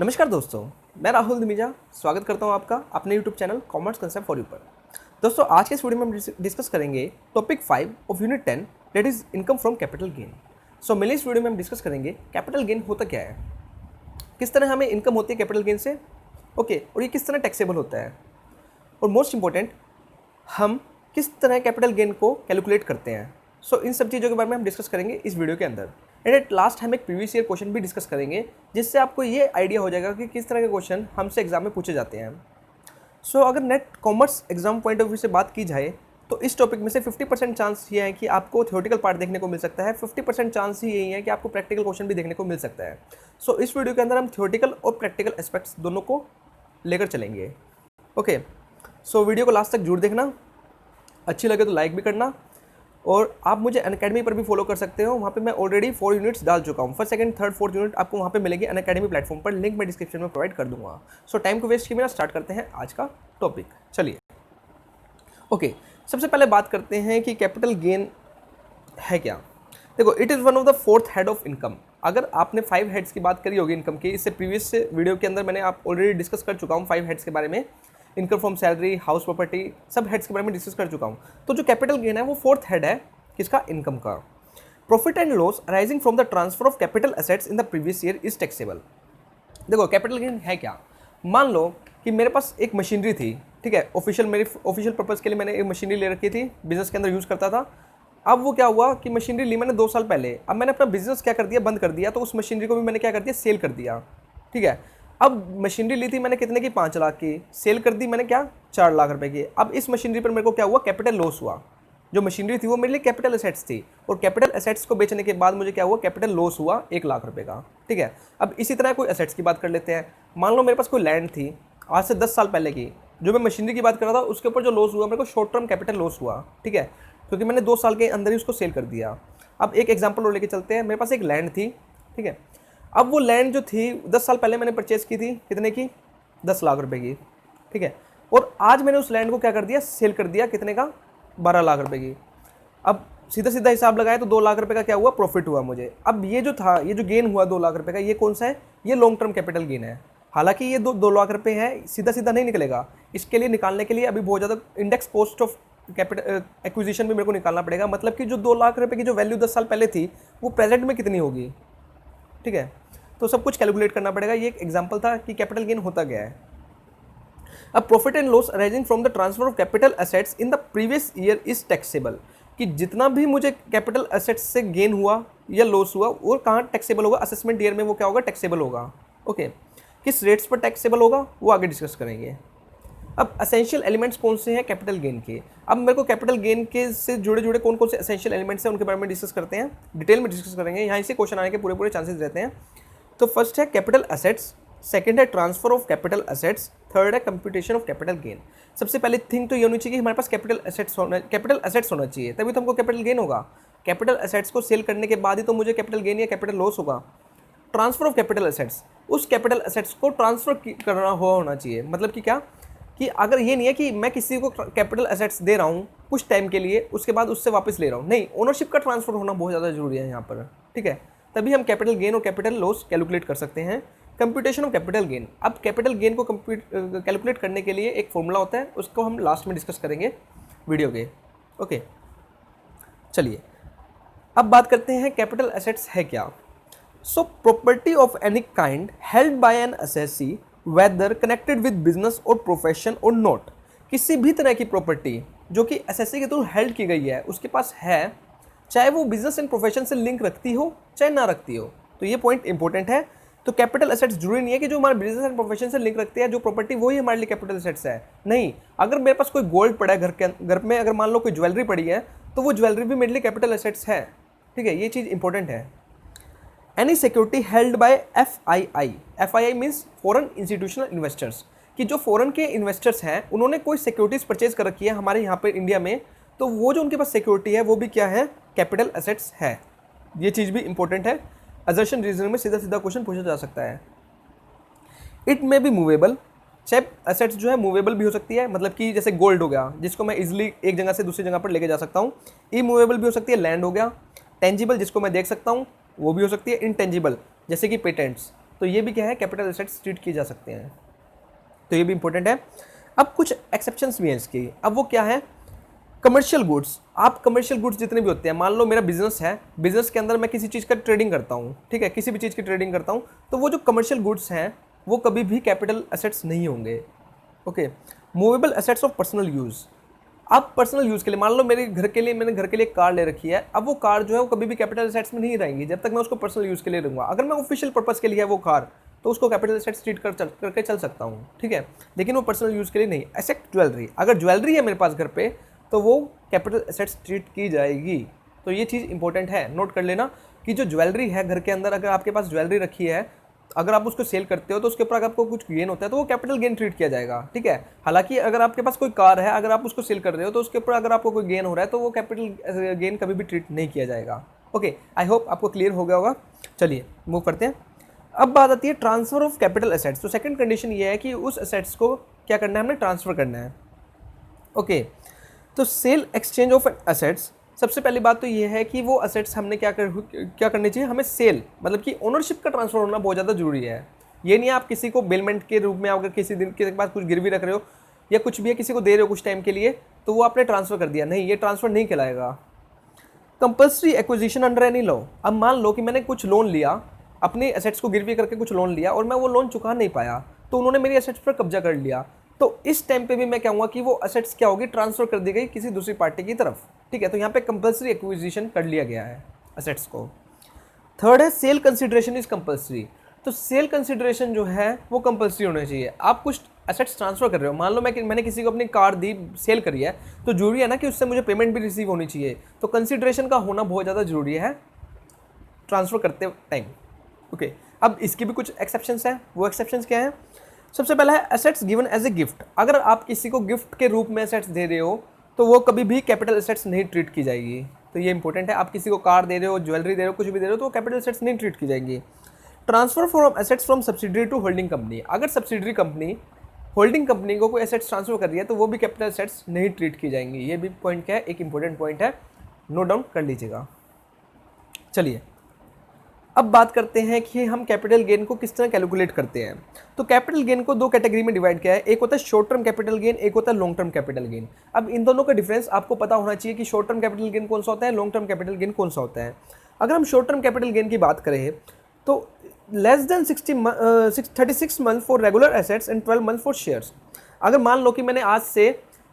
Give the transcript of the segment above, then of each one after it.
नमस्कार दोस्तों, मैं राहुल धमीजा स्वागत करता हूं आपका अपने YouTube channel commerce concept for you पर। दोस्तों, आज के इस वीडियो में हम डिस्कस करेंगे topic 5 of unit 10 that is income from capital gain. So मिले इस वीडियो में हम डिस्कस करेंगे कैपिटल गेन होता क्या है, किस तरह हमें इनकम होती है कैपिटल गेन से, ओके, और ये किस तरह टैक्सेबल होता है, और मोस्ट इंपॉर्टेंट हम किस तरह कैपिटल गेन को कैलकुलेट करते हैं। सो इन सब चीज़ों के बारे में हम डिस्कस करेंगे इस वीडियो के अंदर। एंड एट लास्ट हम एक प्रीवियस ईयर क्वेश्चन भी डिस्कस करेंगे, जिससे आपको ये आइडिया हो जाएगा कि किस तरह के क्वेश्चन हमसे एग्जाम में पूछे जाते हैं। सो अगर net commerce exam point of view से बात की जाए तो इस टॉपिक में से 50% चांस ये है कि आपको थ्योरेटिकल पार्ट देखने को मिल सकता है, 50% चांस ही यही है कि आपको प्रैक्टिकल क्वेश्चन भी देखने को मिल सकता है। सो इस वीडियो के अंदर हम थ्योरेटिकल और प्रैक्टिकल एस्पेक्ट्स दोनों को लेकर चलेंगे। ओके, सो वीडियो को लास्ट तक जरूर देखना, अच्छी लगे तो लाइक भी करना, और आप मुझे अनअकैडमी पर भी फॉलो कर सकते हो। वहाँ पे मैं ऑलरेडी 4 यूनिट्स डाल चुका हूँ। First, second, third, fourth unit आपको वहाँ पे मिलेगी अनअकैडमी प्लेटफॉर्म पर, लिंक मैं डिस्क्रिप्शन में प्रोवाइड कर दूंगा। सो टाइम को वेस्ट किए बिना स्टार्ट करते हैं आज का टॉपिक। चलिए, ओके, सबसे पहले बात करते हैं कि कैपिटल गेन है क्या। देखो, it is one of the fourth head of income. अगर आपने 5 हेड्स की बात करी होगी इनकम की, इससे प्रीवियस वीडियो के अंदर मैंने आप ऑलरेडी डिस्कस कर चुका हूँ 5 हेड्स के बारे में, income from salary, house property, सब हेड्स के बारे में डिस्कस कर चुका हूँ। तो जो कैपिटल गेन है वो फोर्थ हेड है किसका, इनकम का। Profit and loss arising from the transfer of capital assets in the previous year is taxable. देखो, कैपिटल गेन है क्या। मान लो कि मेरे पास एक मशीनरी थी, ठीक है, मेरी ऑफिशियल पर्पज़ के लिए मैंने एक मशीनरी ले रखी थी, बिजनेस के अंदर यूज़ करता था। अब वो क्या हुआ कि मशीनरी ली मैंने 2 साल पहले, अब मैंने अपना बिजनेस क्या कर दिया, बंद कर दिया, तो उस मशीनरी को भी मैंने क्या कर दिया, सेल कर दिया। ठीक है, अब मशीनरी ली थी मैंने कितने की, 5 लाख की, सेल कर दी मैंने क्या, 4 लाख रुपए की। अब इस मशीनरी पर मेरे को क्या हुआ, कैपिटल लॉस हुआ। जो मशीनरी थी वो मेरे लिए कैपिटल एसेट्स थी, और कैपिटल एसेट्स को बेचने के बाद मुझे क्या हुआ, कैपिटल लॉस हुआ 1 लाख रुपए का। ठीक है, अब इसी तरह कोई एसेट्स की बात कर लेते हैं। मान लो मेरे पास कोई लैंड थी आज से 10 साल पहले की, जो मैं मशीनरी की बात कर रहा था, उसके ऊपर जो लॉस हुआ मेरे को शॉर्ट टर्म कैपिटल लॉस हुआ। ठीक है, क्योंकि मैंने 2 साल के अंदर ही उसको सेल कर दिया। अब एक एग्जाम्पल और लेके चलते हैं। मेरे पास एक लैंड थी, ठीक है, अब वो लैंड जो थी 10 साल पहले मैंने परचेज़ की थी, कितने की, 10 लाख रुपए की। ठीक है, और आज मैंने उस लैंड को क्या कर दिया, सेल कर दिया, कितने का, 12 लाख रुपए की। अब सीधा सीधा हिसाब लगाया तो 2 लाख रुपए का क्या हुआ, प्रॉफिट हुआ मुझे। अब ये जो था, ये जो गेन हुआ 2 लाख रुपए का, ये कौन सा है, ये लॉन्ग टर्म कैपिटल गेन है। हालांकि ये 2 लाख रुपए है, सीधा सीधा नहीं निकलेगा। इसके लिए निकालने के लिए अभी बहुत ज़्यादा index cost of capital acquisition भी मेरे को निकालना पड़ेगा। मतलब कि जो 2 लाख रुपए की जो वैल्यू 10 साल पहले थी, वो प्रेजेंट में कितनी होगी। ठीक है, तो सब कुछ कैलकुलेट करना पड़ेगा। ये एक एग्जाम्पल था कि कैपिटल गेन होता क्या है। अब profit and loss arising from the transfer of capital assets in the previous year is taxable. कि जितना भी मुझे कैपिटल एसेट्स से गेन हुआ या लॉस हुआ, वो कहाँ टैक्सेबल होगा, असेसमेंट ईयर में वो क्या होगा, टैक्सेबल होगा। ओके, किस रेट्स पर टैक्सेबल होगा वो आगे डिस्कस करेंगे। अब एसेंशियल एलिमेंट्स कौन से हैं कैपिटल गेन के। अब मेरे को कैपिटल गेन के से जुड़े जुड़े कौन कौन से एसेंशियल एलिमेंट्स हैं उनके बारे में डिस्कस करते हैं, डिटेल में डिस्कस करेंगे। यहाँ से क्वेश्चन आने के पूरे पूरे चांसेस रहते हैं। तो फर्स्ट है कैपिटल एसेट्स, सेकंड है transfer of capital assets, third है कंप्यूटेशन ऑफ कैपिटल गेन। सबसे पहले थिंग तो ये होनी चाहिए कि हमारे पास कैपिटल एसेट्स होना चाहिए, तभी तो हमको कैपिटल गेन होगा। कैपिटल एसेट्स को सेल करने के बाद ही तो मुझे कैपिटल गेन या कैपिटल लॉस होगा। ट्रांसफर ऑफ कैपिटल एसेट्स, उस कैपिटल एसेट्स को ट्रांसफर करना होना चाहिए। मतलब कि क्या, कि अगर ये नहीं है कि मैं किसी को कैपिटल एसेट्स दे रहा हूँ कुछ टाइम के लिए, उसके बाद उससे वापस ले रहा हूँ, नहीं, ओनरशिप का ट्रांसफर होना बहुत ज़्यादा जरूरी है यहाँ पर। ठीक है, तभी हम कैपिटल गेन और कैपिटल लॉस कैलकुलेट कर सकते हैं। कंप्यूटेशन ऑफ कैपिटल गेन, अब कैपिटल गेन को कैलकुलेट करने के लिए एक फॉर्मूला होता है, उसको हम लास्ट में डिस्कस करेंगे वीडियो के। ओके, चलिए अब बात करते हैं कैपिटल एसेट्स है क्या। So property of any kind held by an assessee whether connected with business और प्रोफेशन और नॉट। किसी भी तरह की प्रॉपर्टी जो कि एसएससी के थ्रू हेल्ड की गई है, उसके पास है, चाहे वो बिजनेस एंड प्रोफेशन से लिंक रखती हो चाहे ना रखती हो। तो ये पॉइंट इंपॉर्टेंट है। तो कैपिटल एसेट्स जरूरी नहीं है कि जो हमारे बिजनेस एंड प्रोफेशन से लिंक रखते हैं जो प्रॉपर्टी, वही हमारे लिए कैपिटल एसेट्स है। नहीं, अगर मेरे पास कोई गोल्ड पड़ा है घर में, अगर मान लो कोई ज्वेलरी पड़ी है, तो वो ज्वेलरी भी मेरे लिए कैपिटल एसेट्स है। ठीक है, ये चीज़ इंपॉर्टेंट है। Any security held by FII means foreign institutional investors, कि जो फॉरेन के इन्वेस्टर्स हैं उन्होंने कोई सिक्योरिटीज परचेज कर रखी है हमारे यहाँ पर इंडिया में, तो वो जो उनके पास सिक्योरिटी है वो भी क्या है, कैपिटल एसेट्स है। ये चीज़ भी इंपॉर्टेंट है। असर्शन रीजनिंग में सीधा सीधा क्वेश्चन पूछा जा सकता है। इट मे बी मूवेबल, चाहे एसेट्स जो है मूवेबल भी हो सकती है, मतलब कि जैसे गोल्ड हो गया जिसको मैं इजीली एक जगह से दूसरी जगह पर लेके जा सकता हूँ। इमूवेबल भी हो सकती है, लैंड हो गया। टेंजिबल जिसको मैं देख सकता हूँ वो भी हो सकती है। इनटेंजिबल जैसे कि पेटेंट्स, तो ये भी क्या है, कैपिटल एसेट्स ट्रीट किए जा सकते हैं, तो ये भी इंपॉर्टेंट है। अब कुछ एक्सेप्शंस भी हैं इसकी। अब वो क्या है, कमर्शियल गुड्स। आप कमर्शियल गुड्स जितने भी होते हैं, मान लो मेरा बिजनेस है, बिजनेस के अंदर मैं किसी चीज़ का ट्रेडिंग करता हूँ, ठीक है, किसी भी चीज़ की ट्रेडिंग करता हूँ, तो वो जो कमर्शियल गुड्स हैं वो कभी भी कैपिटल एसेट्स नहीं होंगे। Okay, movable assets of personal use. आप पर्सनल यूज़ के लिए, मान लो मेरे घर के लिए, मैंने घर के लिए कार ले रखी है, अब वो कार जो है वो कभी भी कैपिटल एसेट्स में नहीं रहेंगी जब तक मैं उसको पर्सनल यूज़ के लिए लूँगा। अगर मैं ऑफिशियल पर्पज़ के लिए है वो कार, तो उसको कैपिटल एसेट्स ट्रीट करके चल सकता हूँ, ठीक है, लेकिन वो पर्सनल यूज़ के लिए नहीं। एक्सेप्ट ज्वेलरी, अगर ज्वेलरी है मेरे पास घर पे तो वो कैपिटल एसेट्स ट्रीट की जाएगी। तो ये चीज़ इंपॉर्टेंट है, नोट कर लेना कि जो ज्वेलरी है घर के अंदर, अगर आपके पास ज्वेलरी रखी है, अगर आप उसको सेल करते हो तो उसके ऊपर अगर आपको कुछ गेन होता है तो वो कैपिटल गेन ट्रीट किया जाएगा, ठीक है। हालांकि अगर आपके पास कोई कार है, अगर आप उसको सेल कर रहे हो तो उसके ऊपर अगर आपको कोई गेन हो रहा है तो वो कैपिटल गेन कभी भी ट्रीट नहीं किया जाएगा। ओके, आई होप आपको क्लियर हो गया होगा। चलिए मूव करते हैं। अब बात आती है ट्रांसफर ऑफ कैपिटल एसेट्स। तो सेकंड कंडीशन ये है कि उस एसेट्स को क्या करना है, हमने ट्रांसफर करना है। ओके, तो सेल एक्सचेंज ऑफ एसेट्स, सबसे पहली बात तो ये है कि वो एसेट्स हमने क्या करनी चाहिए, हमें सेल मतलब कि ओनरशिप का ट्रांसफर होना बहुत ज़्यादा जरूरी है। ये नहीं आप किसी को बेलमेंट के रूप में, अगर किसी दिन के बाद कुछ गिरवी रख रहे हो या कुछ भी है, किसी को दे रहे हो कुछ टाइम के लिए, तो वो आपने ट्रांसफ़र कर दिया, नहीं, ये ट्रांसफ़र नहीं कहलाएगा। Compulsory acquisition under any law. अब मान लो कि मैंने कुछ लोन लिया, अपने एसेट्स को गिरवी करके कुछ लोन लिया और मैं वो लोन चुका नहीं पाया, तो उन्होंने मेरी एसेट्स पर कब्जा कर लिया, तो इस टाइम पे भी मैं कहूँगा कि वो एसेट्स क्या होगी, ट्रांसफर कर दी गई किसी दूसरी पार्टी की तरफ, ठीक है। तो यहाँ पे कंपल्सरी एक्विजिशन कर लिया गया है एसेट्स को। थर्ड है सेल कंसिडरेशन इज कंपल्सरी। तो सेल कंसिडरेशन जो है वो कंपल्सरी होना चाहिए। आप कुछ एसेट्स ट्रांसफर कर रहे हो, मान लो मैंने किसी को अपनी कार दी, सेल करी है, तो जरूरी है ना कि उससे मुझे पेमेंट भी रिसीव होनी चाहिए, तो कंसिडरेशन का होना बहुत ज़्यादा जरूरी है ट्रांसफर करते टाइम। ओके, अब इसकी भी कुछ एक्सेप्शंस हैं। वो एक्सेप्शंस क्या है, सबसे पहला है assets given as a gift. अगर आप किसी को गिफ्ट के रूप में एसेट्स दे रहे हो तो वो कभी भी कैपिटल एसेट्स नहीं ट्रीट की जाएगी। तो ये इंपॉर्टेंट है, आप किसी को कार दे रहे हो, ज्वेलरी दे रहे हो, कुछ भी दे रहे हो, तो वो कैपिटल एसेट्स नहीं ट्रीट की जाएंगी। Transfer from assets from subsidiary to holding company. अगर सब्सिडरी कंपनी होल्डिंग कंपनी को कोई एसेट्स ट्रांसफर कर रही है तो वो भी कैपिटल एसेट्स नहीं ट्रीट की जाएंगी। ये भी पॉइंट क्या है, एक इंपॉर्टेंट पॉइंट है, नोट डाउन कर लीजिएगा। चलिए अब बात करते हैं कि हम कैपिटल गेन को किस तरह कैलकुलेट करते हैं। तो कैपिटल गेन को दो कैटेगरी में डिवाइड किया है, एक होता है शॉर्ट टर्म कैपिटल गेन, एक होता है लॉन्ग टर्म कैपिटल गेन। अब इन दोनों का डिफरेंस आपको पता होना चाहिए कि शॉर्ट टर्म कैपिटल गेन कौन सा होता है, लॉन्ग टर्म कैपिटल गेन कौन सा होता है। अगर हम शॉर्ट टर्म कैपिटल गेन की बात करें तो less than 36 month for regular assets and 12 month for shares. अगर मान लो कि मैंने आज से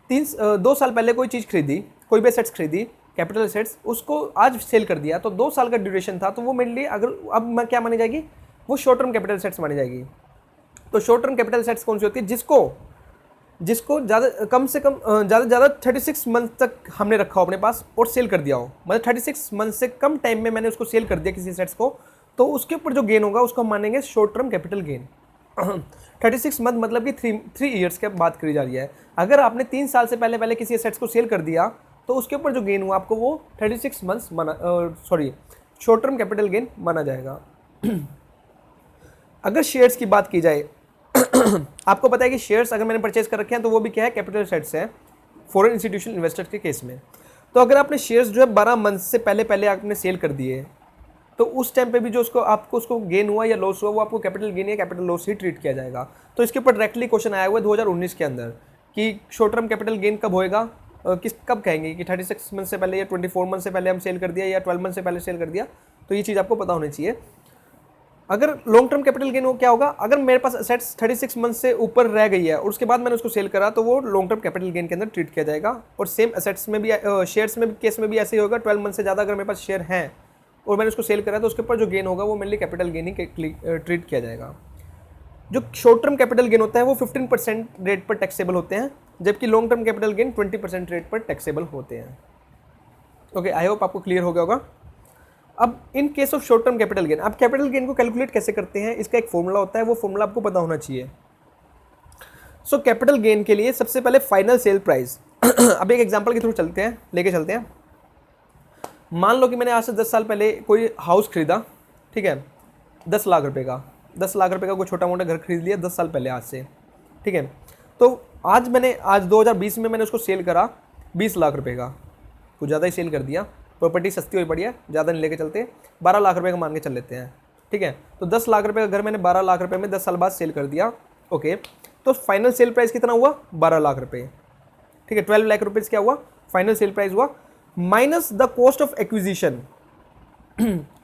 2 साल पहले कोई चीज़ खरीदी, कोई भी एसेट्स खरीदी, कैपिटल एसेट्स, उसको आज सेल कर दिया, तो 2 साल का ड्यूरेशन था, तो वो मेरे लिए अगर अब मैं क्या मानी जाएगी, वो शॉर्ट टर्म कैपिटल एसेट्स मानी जाएगी। तो शॉर्ट टर्म कैपिटल एसेट्स कौन सी होती है, जिसको ज़्यादा कम से कम ज़्यादा से ज़्यादा 36 मंथ तक हमने रखा हो अपने पास और सेल कर दिया हो, मतलब 36 मंथ से कम टाइम में मैंने उसको सेल कर दिया किसी एसेट्स को, तो उसके ऊपर जो गेन होगा उसको हम मानेंगे short term capital gain. 36 month मतलब कि 3 ईयर्स की बात करी जा रही है। अगर आपने 3 साल से पहले किसी एसेट्स को सेल कर दिया तो उसके ऊपर जो गेन हुआ आपको वो 36 months short term capital gain माना जाएगा। अगर शेयर्स की बात की जाए आपको पता है कि शेयर्स अगर मैंने परचेज कर रखे हैं तो वो भी क्या है, कैपिटल एसेट्स है फॉरेन इंस्टीट्यूशनल इन्वेस्टर्स के केस में। तो अगर आपने शेयर्स जो है 12 मंथ से पहले आपने सेल कर दिए तो उस टाइम पे भी जो उसको गेन हुआ या लॉस हुआ वो आपको कैपिटल गेन या कैपिटल लॉस ही ट्रीट किया जाएगा। तो इसके ऊपर डायरेक्टली क्वेश्चन आया हुआ है 2019 के अंदर कि शॉर्ट टर्म कैपिटल गेन कब होएगा, कब कहेंगे कि 36 मंथ से पहले या 24 मंथ से पहले हम सेल कर दिया या 12 मंथ से पहले सेल कर दिया, तो ये चीज़ आपको पता होनी चाहिए। अगर लॉन्ग टर्म कैपिटल गेन हो क्या होगा, अगर मेरे पास एसेट्स 36 मंथ से ऊपर रह गई है और उसके बाद मैंने उसको सेल करा तो वो लॉन्ग टर्म कैपिटल गेन के अंदर ट्रीट किया जाएगा। और सेम एसेट्स में भी शेयर्स में केस में भी ऐसे ही होगा, 12 मंथ से ज़्यादा अगर मेरे पास शेयर हैं और मैंने उसको सेल करा तो उसके ऊपर जो गेन होगा वो मेरे लिए कैपिटल गेन ही ट्रीट किया जाएगा। जो शॉर्ट टर्म कैपिटल गेन होता है वो 15% रेट पर टैक्सेबल होते हैं, जबकि long term capital gain 20% rate पर टैक्सेबल होते हैं। ओके, आई होप आपको क्लियर हो गया होगा। अब in case of short term capital gain, आप कैपिटल गेन को कैलकुलेट कैसे करते हैं, इसका एक फॉर्मूला होता है, वो फॉर्मूला आपको पता होना चाहिए। सो कैपिटल गेन के लिए सबसे पहले फाइनल सेल प्राइस अब एक एग्जांपल के थ्रू लेके चलते हैं। मान लो कि मैंने आज से 10 साल पहले कोई हाउस खरीदा, ठीक है, 10 लाख रुपए का, 10 लाख रुपए का कोई छोटा मोटा घर खरीद लिया 10 साल पहले आज से, ठीक है। तो आज 2020 में मैंने उसको सेल करा 20 लाख रुपए का, कुछ ज़्यादा ही सेल कर दिया, प्रॉपर्टी सस्ती हुई पड़ी है, ज़्यादा नहीं लेके चलते, 12 लाख रुपए का मान के चल लेते हैं। ठीक है। तो 10 लाख रुपए का घर मैंने 12 लाख रुपए में 10 साल बाद सेल कर दिया। ओके, तो फाइनल सेल प्राइस कितना हुआ? 12 लाख रुपए। ठीक है, 12 लाख रुपीज़ क्या हुआ? फाइनल सेल प्राइस हुआ, minus the cost of acquisition.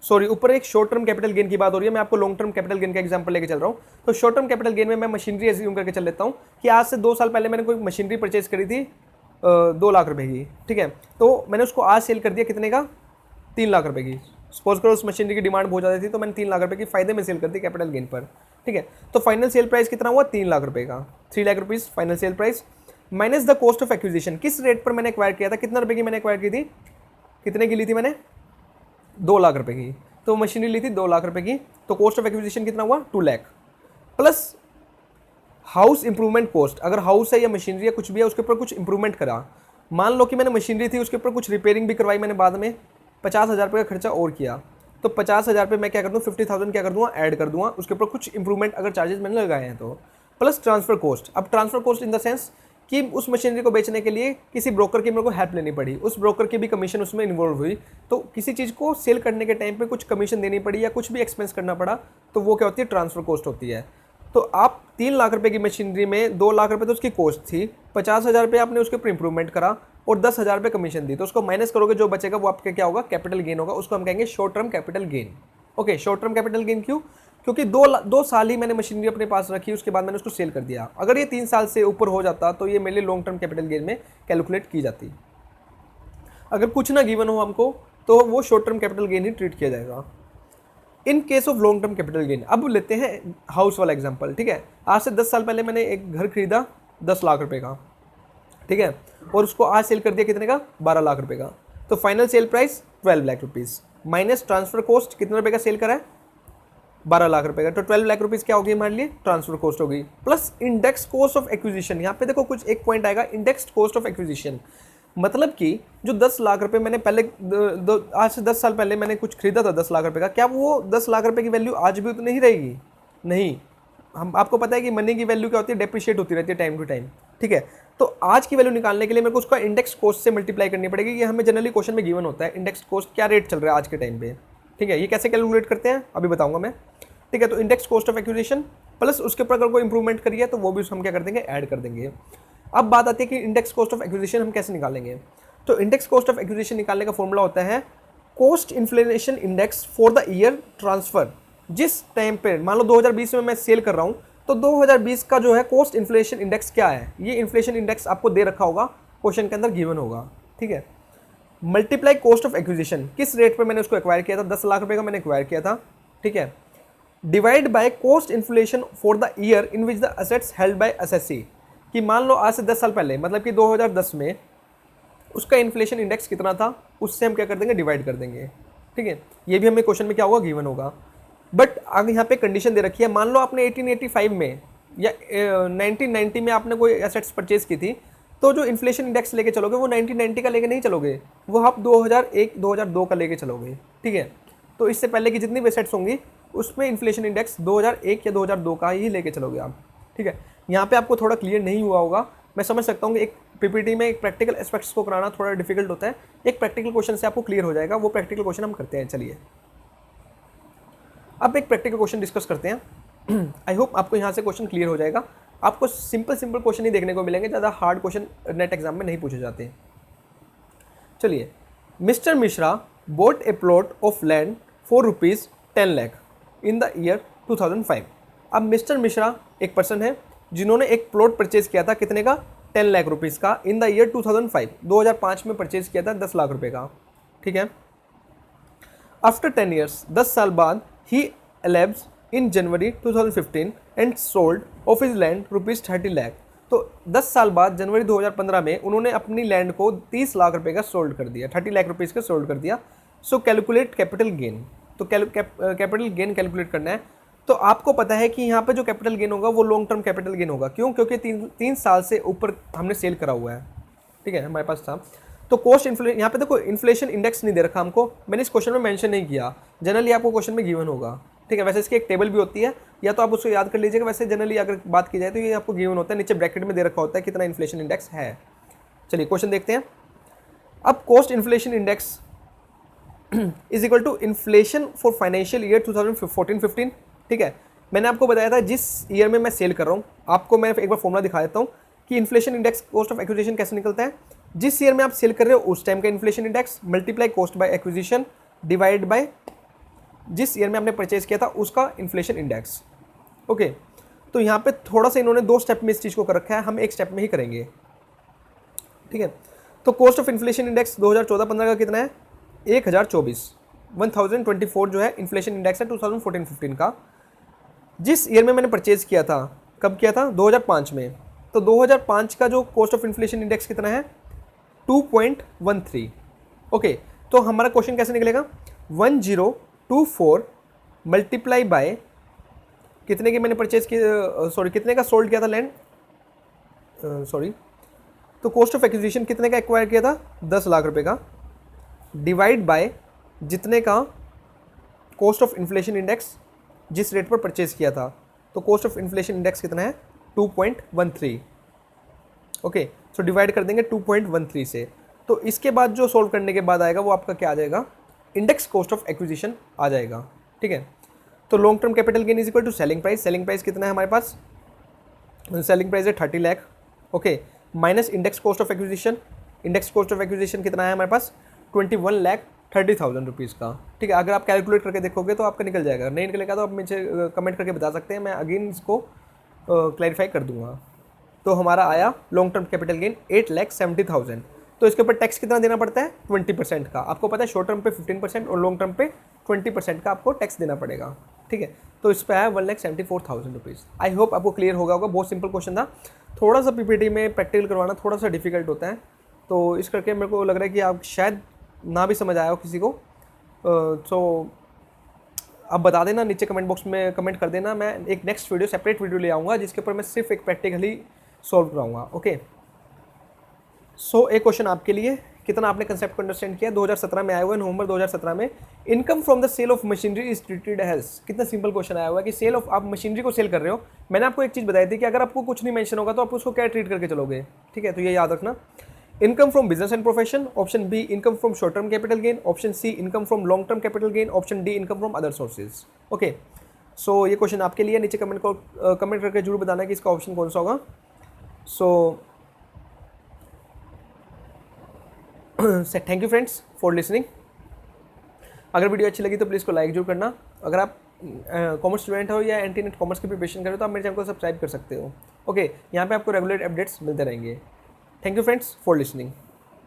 Sorry, ऊपर एक शॉर्ट टर्म कैपिटल गेन की बात हो रही है, मैं आपको लॉन्ग टर्म कैपिटल गेन का एग्जांपल लेके चल रहा हूँ। तो शॉर्ट टर्म कैपिटल गेन में मैं मशीनरी एज्यूम करके चल लेता हूँ कि आज से 2 साल पहले मैंने कोई मशीनरी परचेज करी थी 2 लाख रुपए की। ठीक है, तो मैंने उसको आज सेल कर दिया कितने का? 3 लाख रुपए की। सपोज करो उस मशीनरी की डिमांड बहुत ज़्यादा थी, तो मैंने 3 लाख रुपए की फायदे में सेल कर दी कैपिटल गेन पर। ठीक है, तो फाइनल सेल प्राइस कितना हुआ? 3 लाख रुपए का। 3 lakh rupees final sale price minus the cost of acquisition. किस रेट पर मैंने एक्वायर किया था? कितना रुपए की मैंने एक्वायर की थी? कितने की ली थी मैंने? 2 लाख रुपए की। तो मशीनरी ली थी 2 लाख रुपए की, तो कॉस्ट ऑफ एक्विजिशन कितना हुआ? 2 lakh. Plus house improvement cost, अगर हाउस है या मशीनरी या कुछ भी है उसके ऊपर कुछ इंप्रूवमेंट करा, मान लो कि मैंने मशीनरी थी उसके ऊपर कुछ रिपेयरिंग भी करवाई मैंने, बाद में 50,000 रुपये का खर्चा और किया, तो 50,000 रुपये मैं क्या कर दूँ? 50,000 क्या कर दूँगा? ऐड कर दूँगा उसके ऊपर कुछ इंप्रूवमेंट अगर चार्जेस मैंने लगाए हैं तो। Plus transfer cost. अब transfer cost in the sense कि उस मशीनरी को बेचने के लिए किसी ब्रोकर की मेरे को हेल्प लेनी पड़ी, उस ब्रोकर की भी कमीशन उसमें इन्वॉल्व हुई, तो किसी चीज़ को सेल करने के टाइम पे कुछ कमीशन देनी पड़ी या कुछ भी एक्सपेंस करना पड़ा, तो वो क्या होती है? ट्रांसफर कॉस्ट होती है। तो आप 3 लाख रुपए की मशीनरी में 2 लाख रुपए तो उसकी कॉस्ट थी, 50,000 रुपये आपने उसके ऊपर इंप्रूवमेंट करा और 10,000 रुपये कमीशन दी, तो उसको माइनस करोगे, जो बचेगा वो आपका क्या होगा? कैपिटल गेन होगा। उसको हम कहेंगे short term capital gain. Okay, short term capital gain क्यों? क्योंकि 2 साल ही मैंने मशीनरी अपने पास रखी, उसके बाद मैंने उसको सेल कर दिया। अगर ये 3 साल से ऊपर हो जाता तो ये मेरे लिए लॉन्ग टर्म कैपिटल गेन में कैलकुलेट की जाती। अगर कुछ ना गिवन हो हमको तो वो शॉर्ट टर्म कैपिटल गेन ही ट्रीट किया जाएगा in case of long term capital gain. अब लेते हैं हाउस वाला एग्जांपल। ठीक है, आज से 10 साल पहले मैंने एक घर खरीदा 10 लाख रुपए का, ठीक है, और उसको आज सेल कर दिया कितने का? 12 लाख रुपए का। तो final sale price 12 lakh rupees minus transfer cost कितने रुपए का सेल करा है? 12 लाख रुपए का। तो 12 लाख रुपीज़ क्या होगी हमारे लिए? ट्रांसफर कॉस्ट होगी। Plus index cost of acquisition. यहाँ पे देखो कुछ एक पॉइंट आएगा, इंडेक्स कॉस्ट ऑफ एक्विजिशन, मतलब कि जो 10 लाख रुपए मैंने पहले आज से 10 साल पहले मैंने कुछ खरीदा था 10 लाख रुपए का, क्या वो 10 लाख रुपए की वैल्यू आज भी उतनी ही रहेगी? नहीं। हम आपको पता है कि मनी की वैल्यू क्या होती है? डेप्रिशिएट होती रहती है टाइम टू टाइम। ठीक है, तो आज की वैल्यू निकालने के लिए मेरे को उसका इंडेक्स कॉस्ट से मल्टीप्लाई करनी पड़ेगी। ये हमें जनरली क्वेश्चन में गिवन होता है, इंडेक्स कॉस्ट क्या रेट चल रहा है आज के टाइम पे। ठीक है, ये कैसे कैलकुलेट करते हैं अभी बताऊंगा मैं। ठीक है, तो index cost of acquisition plus उसके ऊपर अगर कोई इंप्रूवमेंट करिए तो वो भी हम क्या कर देंगे? ऐड कर देंगे। अब बात आती है कि इंडेक्स कॉस्ट ऑफ एक्विजिशन हम कैसे निकालेंगे। तो इंडेक्स कॉस्ट ऑफ एक्विजिशन निकालने का फॉर्मूला होता है cost inflation index for the year transfer. जिस टाइम पे मान लो 2020 में मैं सेल कर रहा हूँ, तो 2020 का जो है कॉस्ट इन्फ्लेशन इंडेक्स क्या है, ये इन्फ्लेशन इंडेक्स आपको दे रखा होगा, क्वेश्चन के अंदर गिवन होगा। ठीक है, मल्टीप्लाई कॉस्ट ऑफ एक्विजिशन, किस रेट पे मैंने उसको एक्वायर किया था? 10 लाख रुपए का मैंने एक्वायर किया था। ठीक है, divide by cost inflation for the year in which the assets held by SSC, कि मान लो आज से 10 साल पहले मतलब कि 2010 में उसका इन्फ्लेशन इंडेक्स कितना था, उससे हम क्या कर देंगे? डिवाइड कर देंगे। ठीक है, ये भी हमें क्वेश्चन में क्या होगा? गिवन होगा। बट आगे यहाँ पे कंडीशन दे रखी है, मान लो आपने 1885 में या 1990 में आपने कोई एसेट्स परचेज की थी, तो जो इन्फ्लेशन इंडेक्स लेके चलोगे वो 1990 का लेके नहीं चलोगे, वो आप 2001 2002 का लेके चलोगे। ठीक है, तो इससे पहले की जितनी भी एसेट्स होंगी उसमें इन्फ्लेशन इंडेक्स 2001 या 2002 का ही लेके चलोगे आप। ठीक है, यहाँ पे आपको थोड़ा क्लियर नहीं हुआ होगा, मैं समझ सकता हूँ कि एक पीपीटी में एक प्रैक्टिकल एस्पेक्ट्स को कराना थोड़ा डिफिकल्ट होता है, एक प्रैक्टिकल क्वेश्चन से आपको क्लियर हो जाएगा। वो प्रैक्टिकल क्वेश्चन हम करते हैं। चलिए अब एक प्रैक्टिकल क्वेश्चन डिस्कस करते हैं। आई होप आपको यहाँ से क्वेश्चन क्लियर हो जाएगा। आपको सिंपल क्वेश्चन ही देखने को मिलेंगे, ज़्यादा हार्ड क्वेश्चन नेट एग्जाम में नहीं पूछे जाते। चलिए, mister Mishra boat A plot of land for ₹10 lakh in the year 2005। अब मिस्टर मिश्रा एक पर्सन है जिन्होंने एक प्लॉट परचेज किया था कितने का? 10 लाख रुपीज़ का इन द ईयर 2005। 2005 में परचेज किया था 10 लाख रुपए का। ठीक है, आफ्टर 10 ईयर्स 10 साल बाद ही elapsed in January 2015 and sold off his land ₹30 lakh. तो 10 साल बाद जनवरी 2015 में उन्होंने अपनी लैंड को 30 लाख रुपए का सोल्ड कर दिया, 30 लाख रुपीज़ का सोल्ड कर दिया। सो कैलकुलेट कैपिटल गेन। तो कैपिटल गेन कैलकुलेट करना है। तो आपको पता है कि यहाँ पे जो कैपिटल गेन होगा वो लॉन्ग टर्म कैपिटल गेन होगा। क्यों? क्योंकि 3 साल से ऊपर हमने सेल करा हुआ है। ठीक है, हमारे पास था। तो कॉस्ट इन्फ्लेशन, यहाँ पे देखो इन्फ्लेशन इंडेक्स नहीं दे रखा हमको, मैंने इस क्वेश्चन में मेंशन नहीं किया, जनरली आपको क्वेश्चन में गिवन होगा। ठीक है, वैसे इसकी एक टेबल भी होती है, या तो आप उसको याद कर लीजिएगा। वैसे जनरली अगर बात की जाए तो ये आपको गिवन होता है, नीचे ब्रैकेट में दे रखा होता है कितना इन्फ्लेशन इंडेक्स है। चलिए क्वेश्चन देखते हैं। अब cost inflation index is equal to inflation for financial year 2014-15। ठीक है, मैंने आपको बताया था जिस ईयर में मैं सेल कर रहा हूँ, आपको मैं एक बार फॉर्मूला दिखा देता हूँ कि inflation index cost of acquisition कैसे निकलता है। जिस ईयर में आप सेल कर रहे हो उस टाइम का inflation index multiply cost by acquisition divide by जिस ईयर में आपने परचेज किया था उसका इन्फ्लेशन इंडेक्स। ओके, तो यहाँ पे थोड़ा सा इन्होंने 2 स्टेप में इस चीज़ को कर रखा है, हम एक स्टेप में ही करेंगे। ठीक है, तो कॉस्ट ऑफ इन्फ्लेशन इंडेक्स 2014-15 का कितना है, 1024 जो है इन्फ्लेशन इंडेक्स है 2014-15 का। जिस ईयर में मैंने परचेज किया था, कब किया था, 2005 में, तो 2005 का जो कॉस्ट ऑफ इन्फ्लेशन इंडेक्स कितना है, 2.13। ओके, तो हमारा क्वेश्चन कैसे निकलेगा, 1024 मल्टीप्लाई बाय कितने की मैंने परचेज किया, सॉरी कितने का सोल्ड किया था लैंड, सॉरी, तो कॉस्ट ऑफ एक्विजिशन कितने का एक्वायर किया था, 10 लाख रुपए का, डिवाइड बाय जितने का कॉस्ट ऑफ इन्फ्लेशन इंडेक्स जिस रेट पर परचेज किया था, तो कॉस्ट ऑफ इन्फ्लेशन इंडेक्स कितना है, 2.13। ओके, सो डिवाइड कर देंगे 2.13 से, तो इसके बाद जो सोल्व करने के बाद आएगा वो आपका क्या आ जाएगा, इंडेक्स कॉस्ट ऑफ एक्विजिशन आ जाएगा। ठीक है, तो long term capital gain is equal to selling price. Selling price कितना है हमारे पास, सेलिंग प्राइस है 30 lakh. Okay, minus index cost of acquisition, index cost of acquisition कितना है हमारे पास, 21,30,000 रुपीज़ का। ठीक है, अगर आप कैलकुलेट करके देखोगे तो आपका निकल जाएगा, नहीं निकलेगा तो आप मुझे कमेंट करके बता सकते हैं, मैं अगेन इसको क्लैरिफाई कर दूंगा। तो हमारा आया लॉन्ग टर्म कैपिटल गेन 8,70,000। तो इसके ऊपर टैक्स कितना देना पड़ता है, 20% का। आपको पता है शॉर्ट टर्म पे 15% और लॉन्ग टर्म पे 20% का आपको टैक्स देना पड़ेगा। ठीक है, तो इस पर आया 1,74,000 रुपीज़। आई होप आपको क्लियर होगा। बहुत सिंपल क्वेश्चन था, थोड़ा सा पीपीटी में प्रैक्टिकल करवाना थोड़ा सा डिफिकल्ट होता है, तो इस करके मेरे को लग रहा है कि आप शायद ना भी समझ आया हो किसी को। सो आप बता देना, नीचे कमेंट बॉक्स में कमेंट कर देना, मैं एक नेक्स्ट वीडियो सेपरेट वीडियो ले आऊँगा जिसके ऊपर मैं सिर्फ एक प्रैक्टिकली सॉल्व कराऊंगा। ओके, सो एक क्वेश्चन आपके लिए, कितना आपने कंसेप्ट को अंडरस्टैंड किया। 2017 में आया हुआ है, नवंबर 2017 में, income from the sale of machinery is treated as, कितना सिंपल क्वेश्चन आया हुआ है कि सेल ऑफ, आप मशीनरी को सेल कर रहे हो। मैंने आपको एक चीज़ बताई थी कि अगर आपको कुछ नहीं मेंशन होगा तो आप उसको क्या ट्रीट करके चलोगे। ठीक है, तो ये याद रखना। Income from business and profession, option B income from short term capital gain, option C income from long term capital gain, option D income from other sources. Okay, so ये क्वेश्चन आपके लिए, नीचे कमेंट करके जरूर बताना कि इसका option कौन सा होगा। So thank you friends for listening. अगर वीडियो अच्छी लगी तो प्लीज़ को लाइक जरूर करना। अगर आप कॉमर्स स्टूडेंट हो या एंटी नेट कॉमर्स की प्रिपरेशन कर रहे हो तो आप मेरे चैनल को सब्सक्राइब कर सकते हो। ओके, यहाँ पे आपको रेगुलर अपडेट्स मिलते रहेंगे। Thank you friends for listening.